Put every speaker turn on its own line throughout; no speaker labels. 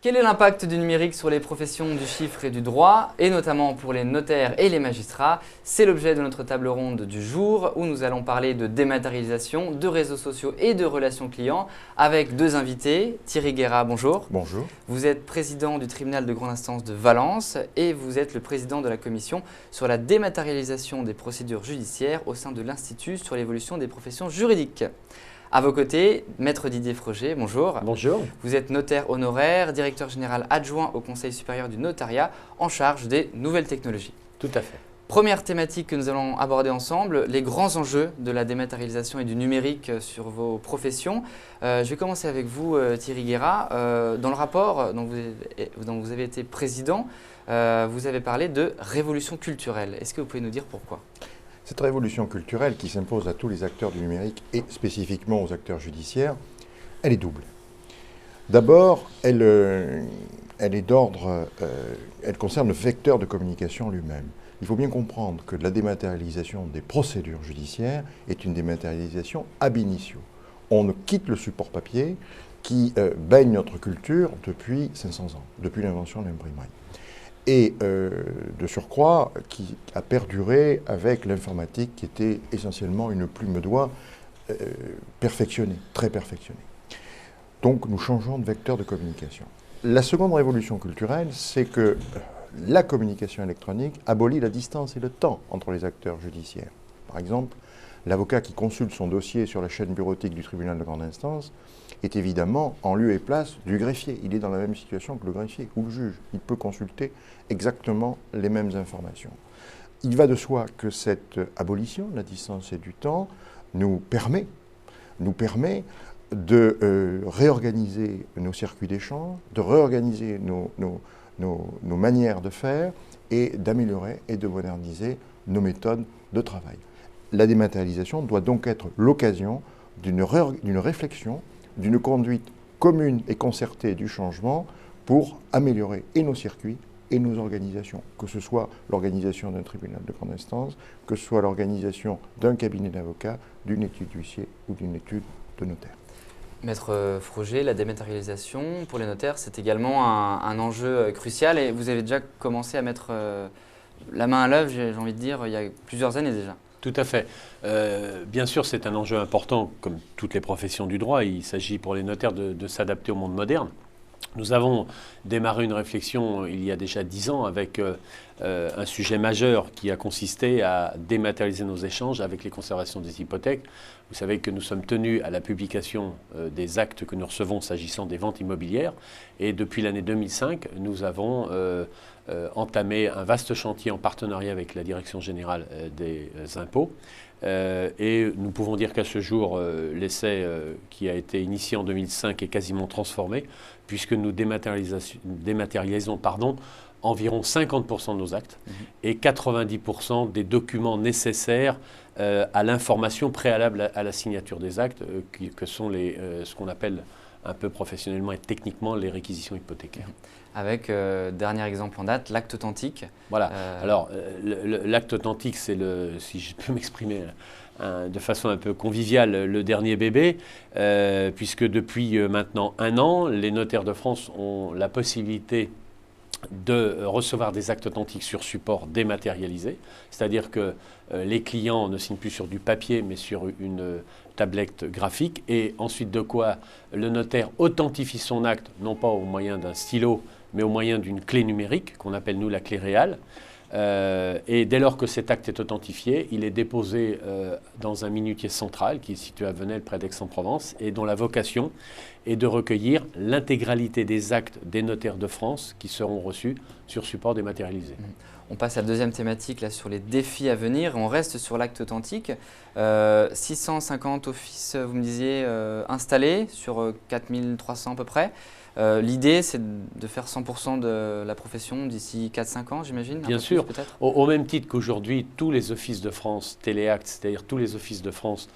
Quel est l'impact du numérique sur les professions du chiffre et du droit, et notamment pour les notaires et les magistrats? C'est l'objet de notre table ronde du jour, où nous allons parler de dématérialisation, de réseaux sociaux et de relations clients, avec deux invités. Thierry Guérat, bonjour.
Bonjour.
Vous êtes président du tribunal de grande instance de Valence et vous êtes le président de la commission sur la dématérialisation des procédures judiciaires au sein de l'Institut sur l'évolution des professions juridiques. À vos côtés, Maître Didier Froger, bonjour.
Bonjour.
Vous êtes notaire honoraire, directeur général adjoint au Conseil supérieur du notariat, en charge des nouvelles technologies.
Tout à fait.
Première thématique que nous allons aborder ensemble, les grands enjeux de la dématérialisation et du numérique sur vos professions. Je vais commencer avec vous, Thierry Guérat. Dans le rapport dont vous avez été président, vous avez parlé de révolution culturelle. Est-ce que vous pouvez nous dire pourquoi ?
Cette révolution culturelle qui s'impose à tous les acteurs du numérique et spécifiquement aux acteurs judiciaires, elle est double. D'abord, elle est d'ordre, elle concerne le vecteur de communication lui-même. Il faut bien comprendre que la dématérialisation des procédures judiciaires est une dématérialisation ab initio. On ne quitte le support papier qui baigne notre culture depuis 500 ans, depuis l'invention de l'imprimerie. Et de surcroît, qui a perduré avec l'informatique, qui était essentiellement une plume doigt perfectionnée, très perfectionnée. Donc nous changeons de vecteur de communication. La seconde révolution culturelle, c'est que la communication électronique abolit la distance et le temps entre les acteurs judiciaires. Par exemple, l'avocat qui consulte son dossier sur la chaîne bureautique du tribunal de grande instance est évidemment en lieu et place du greffier. Il est dans la même situation que le greffier ou le juge. Il peut consulter exactement les mêmes informations. Il va de soi que cette abolition de la distance et du temps nous permet de réorganiser nos circuits d'échange, de réorganiser nos manières de faire et d'améliorer et de moderniser nos méthodes de travail. La dématérialisation doit donc être l'occasion d'une réflexion, d'une conduite commune et concertée du changement pour améliorer et nos circuits et nos organisations, que ce soit l'organisation d'un tribunal de grande instance, que ce soit l'organisation d'un cabinet d'avocats, d'une étude d'huissier ou d'une étude de notaire.
Maître Froger, la dématérialisation pour les notaires, c'est également un enjeu crucial et vous avez déjà commencé à mettre la main à l'œuvre, j'ai envie de dire, il y a plusieurs années déjà.
Tout à fait. Bien sûr, c'est un enjeu important, comme toutes les professions du droit. Il s'agit pour les notaires de s'adapter au monde moderne. Nous avons démarré une réflexion il y a déjà 10 ans avec un sujet majeur qui a consisté à dématérialiser nos échanges avec les conservations des hypothèques. Vous savez que nous sommes tenus à la publication des actes que nous recevons s'agissant des ventes immobilières. Et depuis l'année 2005, nous avons entamé un vaste chantier en partenariat avec la Direction générale des impôts. Et nous pouvons dire qu'à ce jour, l'essai qui a été initié en 2005 est quasiment transformé, puisque nous dématérialisons environ 50% de nos actes et 90% des documents nécessaires à l'information préalable à la signature des actes, que sont ce qu'on appelle un peu professionnellement et techniquement les réquisitions hypothécaires.
Avec, dernier exemple en date, l'acte authentique.
Voilà. Alors, l'acte authentique, c'est si je peux m'exprimer de façon un peu conviviale, le dernier bébé, puisque depuis maintenant 1 an, les notaires de France ont la possibilité de recevoir des actes authentiques sur support dématérialisé, c'est-à-dire que les clients ne signent plus sur du papier mais sur une tablette graphique, et ensuite de quoi le notaire authentifie son acte, non pas au moyen d'un stylo, mais au moyen d'une clé numérique, qu'on appelle nous la clé réale. Et dès lors que cet acte est authentifié, il est déposé dans un minutier central qui est situé à Venelle, près d'Aix-en-Provence, et dont la vocation est de recueillir l'intégralité des actes des notaires de France qui seront reçus sur support dématérialisé.
On passe à la deuxième thématique là, sur les défis à venir. On reste sur l'acte authentique. 650 offices, vous me disiez, installés sur 4300 à peu près. L'idée, c'est de faire 100% de la profession d'ici 4-5 ans, j'imagine.
Bien sûr. Au même titre qu'aujourd'hui, tous les offices de France, Téléacte, c'est-à-dire tous les offices de France,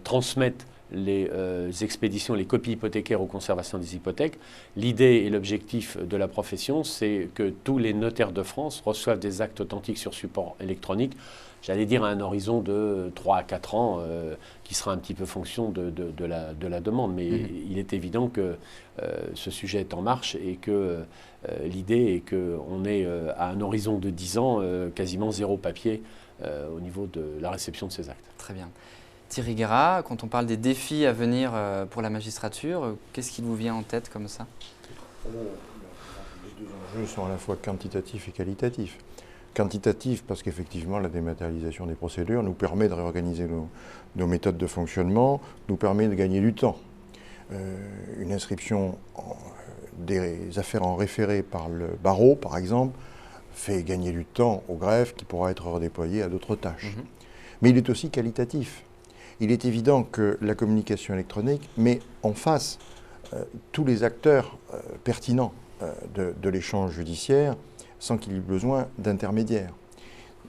transmettent les expéditions, les copies hypothécaires aux conservations des hypothèques. L'idée et l'objectif de la profession, c'est que tous les notaires de France reçoivent des actes authentiques sur support électronique, j'allais dire à un horizon de 3 à 4 ans, qui sera un petit peu fonction de la demande. Mais il est évident que ce sujet est en marche et que l'idée est qu'on ait à un horizon de 10 ans quasiment zéro papier au niveau de la réception de ces actes.
Très bien. Thierry Guérat, quand on parle des défis à venir pour la magistrature, qu'est-ce qui vous vient en tête comme ça?
Les deux enjeux sont à la fois quantitatifs et qualitatifs. Quantitatif parce qu'effectivement la dématérialisation des procédures nous permet de réorganiser nos méthodes de fonctionnement, nous permet de gagner du temps. Une inscription des affaires en référé par le barreau, par exemple, fait gagner du temps au greffe qui pourra être redéployé à d'autres tâches. Mais il est aussi qualitatif. Il est évident que la communication électronique met en face tous les acteurs pertinents de l'échange judiciaire sans qu'il y ait besoin d'intermédiaires.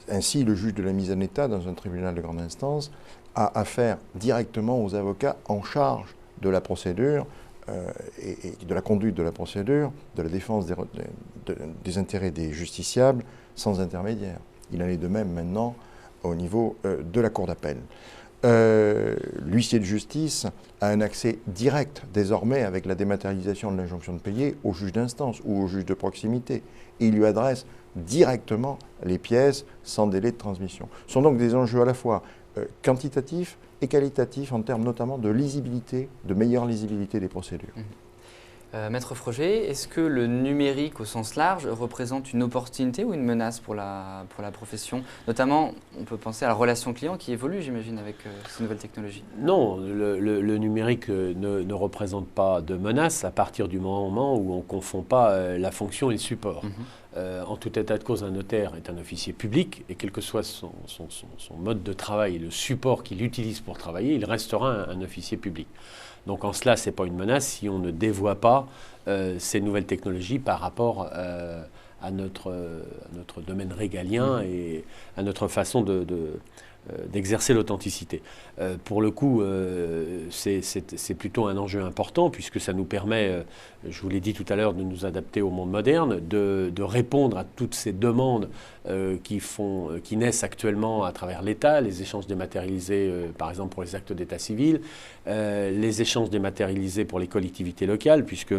Ainsi, le juge de la mise en état dans un tribunal de grande instance a affaire directement aux avocats en charge de la procédure et de la conduite de la procédure, de la défense des intérêts des justiciables sans intermédiaire. Il en est de même maintenant au niveau de la cour d'appel. L'huissier de justice a un accès direct désormais avec la dématérialisation de l'injonction de payer au juge d'instance ou au juge de proximité. Et il lui adresse directement les pièces sans délai de transmission. Ce sont donc des enjeux à la fois quantitatifs et qualitatifs en termes notamment de lisibilité, de meilleure lisibilité des procédures.
Maître Froger, est-ce que le numérique au sens large représente une opportunité ou une menace pour la profession? Notamment, on peut penser à la relation client qui évolue, j'imagine, avec ces nouvelles technologies.
Non, le numérique ne représente pas de menace à partir du moment où on ne confond pas la fonction et le support. En tout état de cause, un notaire est un officier public et quel que soit son mode de travail et le support qu'il utilise pour travailler, il restera un officier public. Donc en cela, ce n'est pas une menace si on ne dévoie pas ces nouvelles technologies par rapport à notre domaine régalien et à notre façon d'exercer l'authenticité. Pour le coup, c'est plutôt un enjeu important puisque ça nous permet, je vous l'ai dit tout à l'heure, de nous adapter au monde moderne, de répondre à toutes ces demandes qui naissent actuellement à travers l'État, les échanges dématérialisés par exemple pour les actes d'état civil, les échanges dématérialisés pour les collectivités locales puisque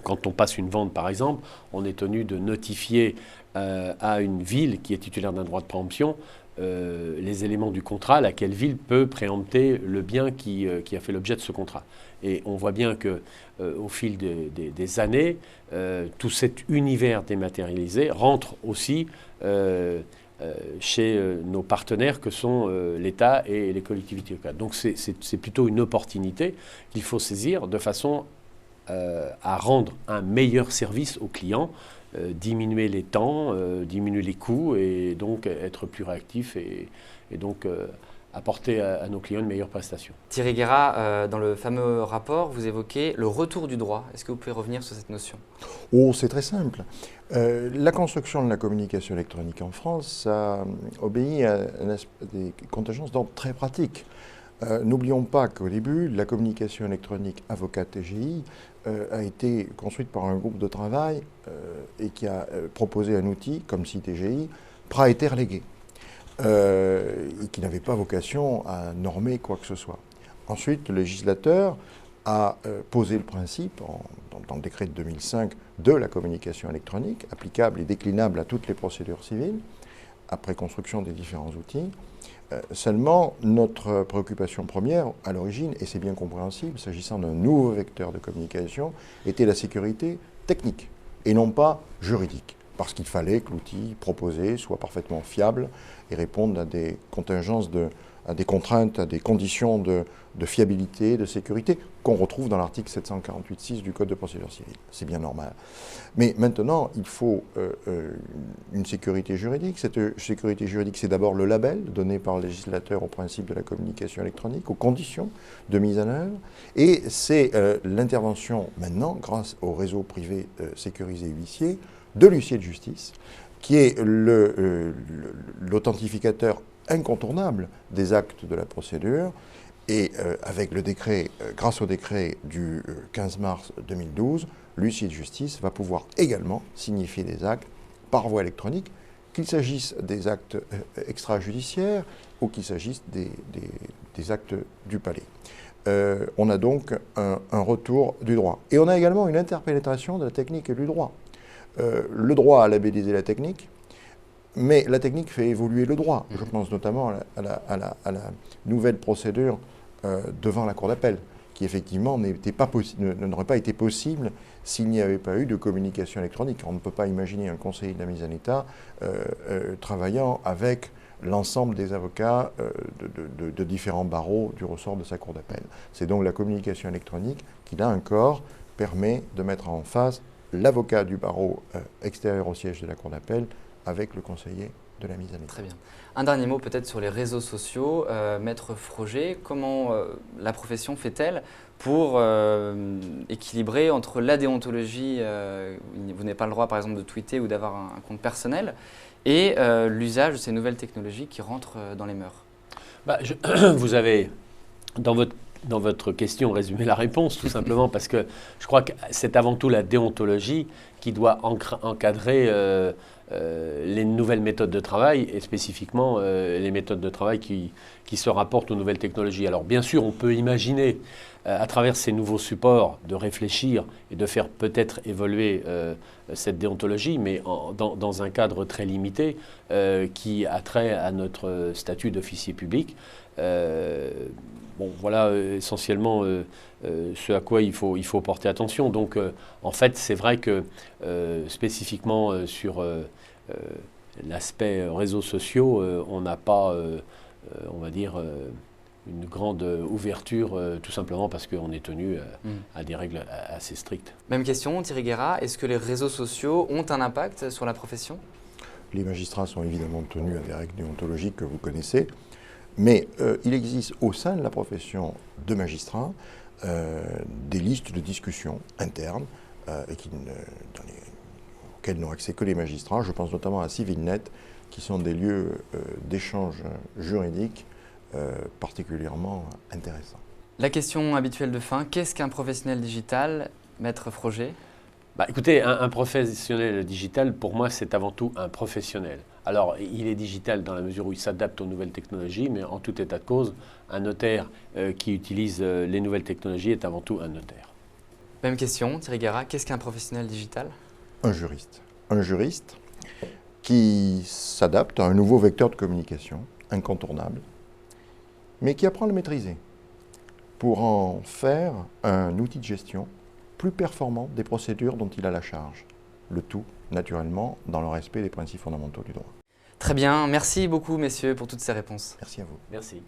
quand on passe une vente, par exemple, on est tenu de notifier à une ville qui est titulaire d'un droit de préemption les éléments du contrat, laquelle ville peut préempter le bien qui a fait l'objet de ce contrat. Et on voit bien qu'au fil des années, tout cet univers dématérialisé rentre aussi chez nos partenaires que sont l'État et les collectivités locales. Donc c'est plutôt une opportunité qu'il faut saisir de façon à rendre un meilleur service aux clients, diminuer les temps, diminuer les coûts et donc être plus réactif et donc apporter à nos clients une meilleure prestation.
Thierry Guérat, dans le fameux rapport, vous évoquez le retour du droit. Est-ce que vous pouvez revenir sur cette notion?
Oh, c'est très simple. La construction de la communication électronique en France, ça obéit à des contingences d'ordre très pratique. N'oublions pas qu'au début, la communication électronique avocat-TGI a été construite par un groupe de travail et qui a proposé un outil comme CITGI, prêt à être légué, et qui n'avait pas vocation à normer quoi que ce soit. Ensuite, le législateur a posé le principe, dans le décret de 2005, de la communication électronique, applicable et déclinable à toutes les procédures civiles, après construction des différents outils. Seulement, notre préoccupation première, à l'origine, et c'est bien compréhensible, s'agissant d'un nouveau vecteur de communication, était la sécurité technique et non pas juridique. Parce qu'il fallait que l'outil proposé soit parfaitement fiable et réponde à des contingences, à des contraintes, à des conditions de fiabilité, de sécurité qu'on retrouve dans l'article 748.6 du Code de procédure civile. C'est bien normal. Mais maintenant, il faut une sécurité juridique. Cette sécurité juridique, c'est d'abord le label donné par le législateur au principe de la communication électronique, aux conditions de mise en œuvre. Et c'est l'intervention maintenant, grâce au réseau privé sécurisé huissier, de l'huissier de justice, qui est l'authentificateur incontournable des actes de la procédure Et avec le décret, grâce au décret du 15 mars 2012, l'huissier de justice va pouvoir également signifier des actes par voie électronique, qu'il s'agisse des actes extrajudiciaires ou qu'il s'agisse des actes du palais. On a donc un retour du droit. Et on a également une interpénétration de la technique et du droit. Le droit a labellisé la technique, mais la technique fait évoluer le droit. Je pense notamment à la nouvelle procédure devant la Cour d'appel, qui effectivement n'aurait pas été possible s'il n'y avait pas eu de communication électronique. On ne peut pas imaginer un conseiller de la mise en état travaillant avec l'ensemble des avocats de différents barreaux du ressort de sa Cour d'appel. C'est donc la communication électronique qui, là encore, permet de mettre en phase l'avocat du barreau extérieur au siège de la Cour d'appel avec le conseiller de la mise en état.
Très bien. Un dernier mot peut-être sur les réseaux sociaux. Maître Froger, comment la profession fait-elle pour équilibrer entre la déontologie, vous n'avez pas le droit par exemple de tweeter ou d'avoir un compte personnel, et l'usage de ces nouvelles technologies qui rentrent dans les mœurs?
Vous avez, dans votre question, résumé la réponse, tout simplement, parce que je crois que c'est avant tout la déontologie qui doit encadrer les nouvelles méthodes de travail, et spécifiquement les méthodes de travail qui se rapportent aux nouvelles technologies. Alors bien sûr, on peut imaginer, à travers ces nouveaux supports, de réfléchir et de faire peut-être évoluer cette déontologie, mais dans un cadre très limité qui a trait à notre statut d'officier public. Bon, voilà essentiellement ce à quoi il faut porter attention. Donc, en fait, c'est vrai que spécifiquement sur l'aspect réseaux sociaux, on n'a pas, on va dire, une grande ouverture, tout simplement parce qu'on est tenu à des règles assez strictes.
Même question, Thierry Guérat, est-ce que les réseaux sociaux ont un impact sur la profession?
Les magistrats sont évidemment tenus à des règles déontologiques que vous connaissez. Mais il existe au sein de la profession de magistrat des listes de discussion internes auxquelles n'ont accès que les magistrats. Je pense notamment à CivilNet, qui sont des lieux d'échange juridique particulièrement intéressants.
La question habituelle de fin, qu'est-ce qu'un professionnel digital, Maître Froger?
Écoutez, un professionnel digital, pour moi, c'est avant tout un professionnel. Alors, il est digital dans la mesure où il s'adapte aux nouvelles technologies, mais en tout état de cause, un notaire qui utilise les nouvelles technologies est avant tout un notaire.
Même question, Thierry Guérat, qu'est-ce qu'un professionnel digital?
Un juriste. Un juriste qui s'adapte à un nouveau vecteur de communication, incontournable, mais qui apprend à le maîtriser pour en faire un outil de gestion plus performant des procédures dont il a la charge. Le tout, naturellement, dans le respect des principes fondamentaux du droit.
Très bien, merci beaucoup messieurs pour toutes ces réponses.
Merci à vous.
Merci.